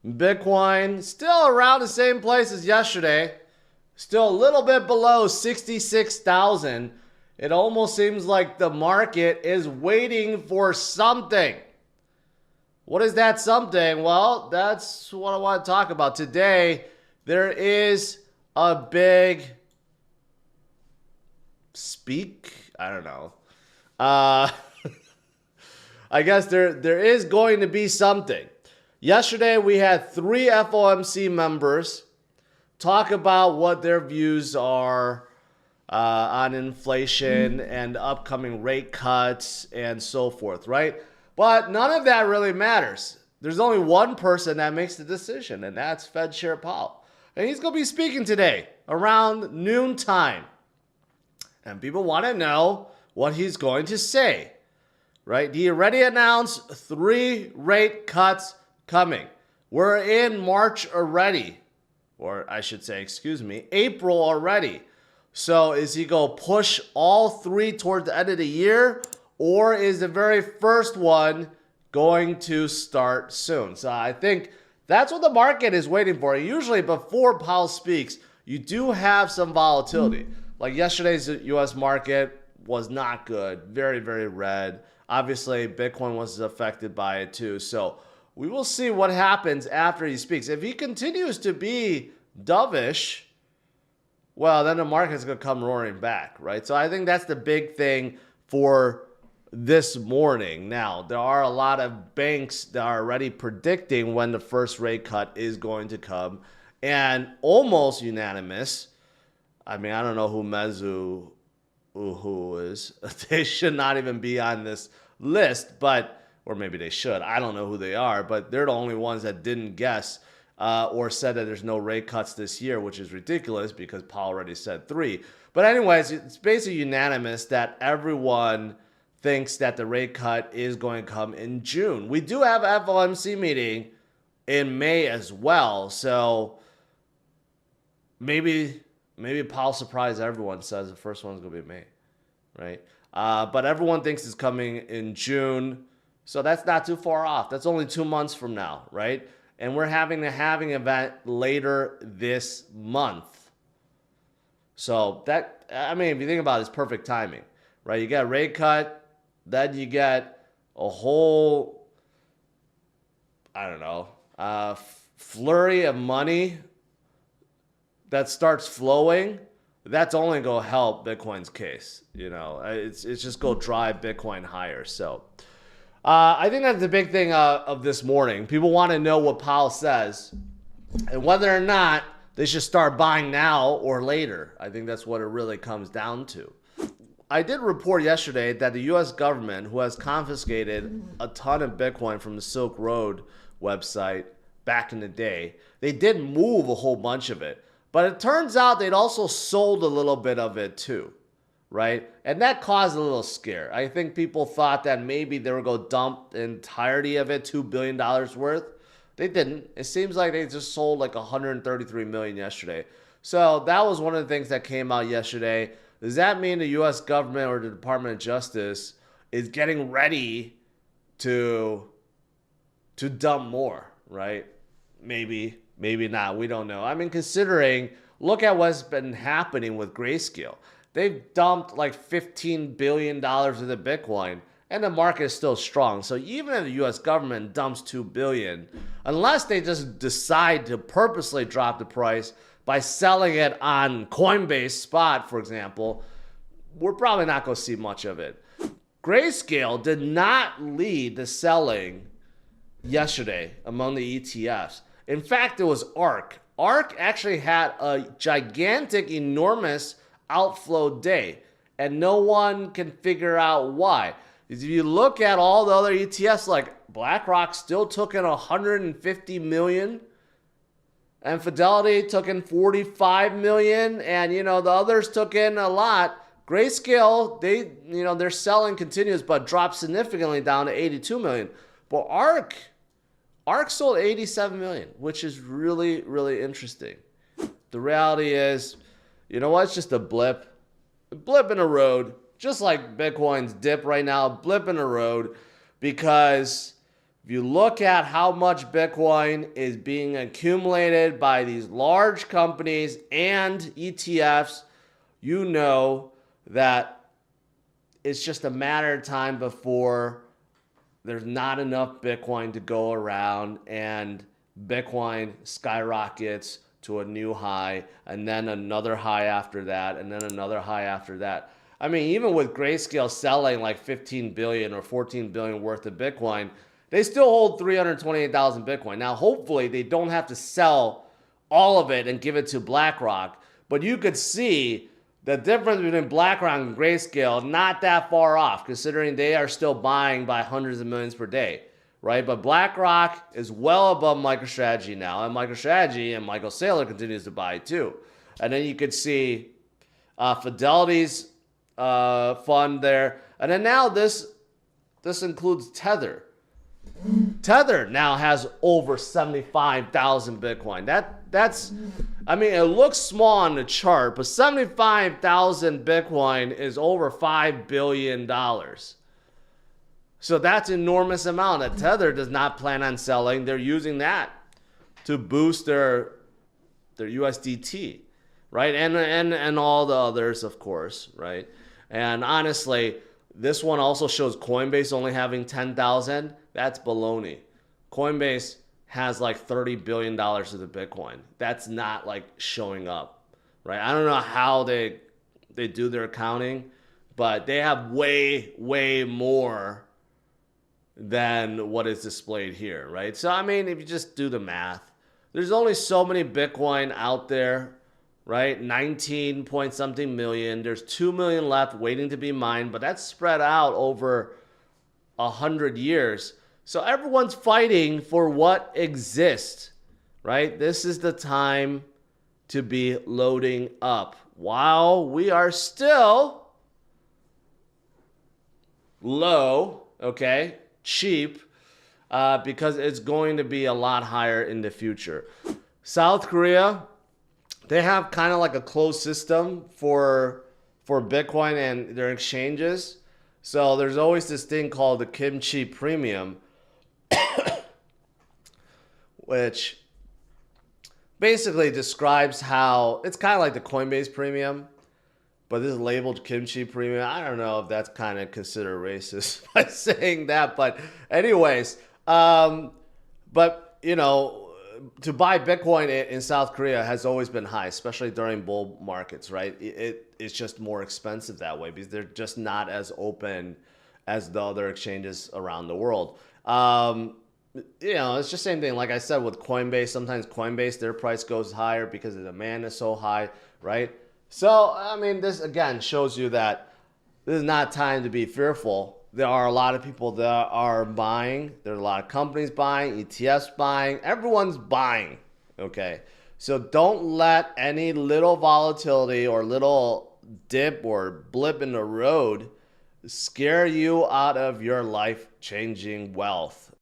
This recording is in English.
Bitcoin still around the same place as yesterday. Still a little bit below 66,000. It almost seems like the market is waiting for something. What is that something? Well, that's what I want to talk about today. There is a big I don't know. I guess there is going to be something. Yesterday, we had 3 FOMC members talk about what their views are on inflation and upcoming rate cuts and so forth, right? But none of that really matters. There's only one person that makes the decision, and that's Fed Chair Powell. And he's going to be speaking today around noontime. And people want to know what he's going to say, right? He already announced 3 rate cuts coming. We're in March already, or I should say, April already. So is he going to push all 3 towards the end of the year, or is the very first one going to start soon? So I think that's what the market is waiting for. Usually before Powell speaks, you do have some volatility. Like yesterday's U.S. market was not good. Very, very red. Obviously, Bitcoin was affected by it too. So we will see what happens after he speaks. If he continues to be dovish, well, then the market's going to come roaring back, right? So I think that's the big thing for this morning. Now, there are a lot of banks that are already predicting when the first rate cut is going to come, and almost unanimous. I mean, I don't know who Mezu is. They should not even be on this list, but, or maybe they should. I don't know who they are, but they're the only ones that didn't guess or said that there's no rate cuts this year, which is ridiculous because Powell already said 3. But anyways, it's basically unanimous that everyone thinks that the rate cut is going to come in June. We do have an FOMC meeting in May as well, so maybe Powell surprised everyone, says the first one's going to be May, right? But everyone thinks it's coming in June, so that's not too far off. That's only 2 months from now, right? And we're having a halving event later this month. So that, I mean, if you think about it, it's perfect timing, right? You got a rate cut, then you get a whole, I don't know, flurry of money that starts flowing. That's only going to help Bitcoin's case. You know, it's just going to drive Bitcoin higher. So I think that's the big thing of this morning. People want to know what Powell says and whether or not they should start buying now or later. I think that's what it really comes down to. I did report yesterday that the U.S. government, who has confiscated a ton of Bitcoin from the Silk Road website back in the day, they did move a whole bunch of it. But it turns out they'd also sold a little bit of it too, right? And that caused a little scare. I think people thought that maybe they were going to dump the entirety of it, $2 billion worth. They didn't. It seems like they just sold like 133 million yesterday. So that was one of the things that came out yesterday. Does that mean the U.S. government or the Department of Justice is getting ready to dump more, right? Maybe not. We don't know. I mean, considering, look at what's been happening with Grayscale. They've dumped like $15 billion of the Bitcoin, and the market is still strong. So even if the U.S. government dumps $2 billion, unless they just decide to purposely drop the price by selling it on Coinbase Spot, for example, we're probably not going to see much of it. Grayscale did not lead the selling yesterday among the ETFs. In fact, it was ARK. ARK actually had a gigantic, enormous outflow day, and no one can figure out why. If you look at all the other ETFs, like BlackRock still took in 150 million, and Fidelity took in 45 million, and the others took in a lot. Grayscale, their selling continues, but dropped significantly down to 82 million. But ARK sold 87 million, which is really, really interesting. The reality is, it's just a blip in the road, just like Bitcoin's dip right now, blip in the road, because If you look at how much Bitcoin is being accumulated by these large companies and ETFs, you know that it's just a matter of time before there's not enough Bitcoin to go around and Bitcoin skyrockets to a new high, and then another high after that, and then another high after that. I mean, even with Grayscale selling like 15 billion or 14 billion worth of Bitcoin, they still hold 328,000 Bitcoin. Now, hopefully they don't have to sell all of it and give it to BlackRock, but you could see the difference between BlackRock and Grayscale not that far off, considering they are still buying by hundreds of millions per day, right? But BlackRock is well above MicroStrategy now, and MicroStrategy and Michael Saylor continues to buy too. And then you could see Fidelity's fund there, and then now this includes Tether. Tether now has over 75,000 Bitcoin. That's, I mean, it looks small on the chart, but 75,000 Bitcoin is over $5 billion. So that's an enormous amount that Tether does not plan on selling. They're using that to boost their USDT, right? And all the others, of course, right? And honestly, this one also shows Coinbase only having 10,000. That's baloney. Coinbase has like $30 billion of the Bitcoin. That's not like showing up, right? I don't know how they do their accounting, but they have way, way more than what is displayed here, right? So, I mean, if you just do the math, there's only so many Bitcoin out there, right? 19 point something million. There's 2 million left waiting to be mined, but that's spread out over 100 years. So everyone's fighting for what exists, right? This is the time to be loading up while we are still low, okay, cheap, because it's going to be a lot higher in the future. South Korea, they have kind of like a closed system for Bitcoin and their exchanges. So there's always this thing called the Kimchi Premium, which basically describes how it's kind of like the Coinbase Premium, but this is labeled Kimchi Premium. I don't know if that's kind of considered racist by saying that, but anyways, but you know, to buy Bitcoin in South Korea has always been high, especially during bull markets, right? It's just more expensive that way because they're just not as open as the other exchanges around the world. You know, it's just the same thing. Like I said with Coinbase, sometimes Coinbase, their price goes higher because the demand is so high, right? So, I mean, this again shows you that this is not time to be fearful. There are a lot of people that are buying. There's a lot of companies buying, ETFs buying. Everyone's buying, okay? So don't let any little volatility or little dip or blip in the road scare you out of your life-changing wealth,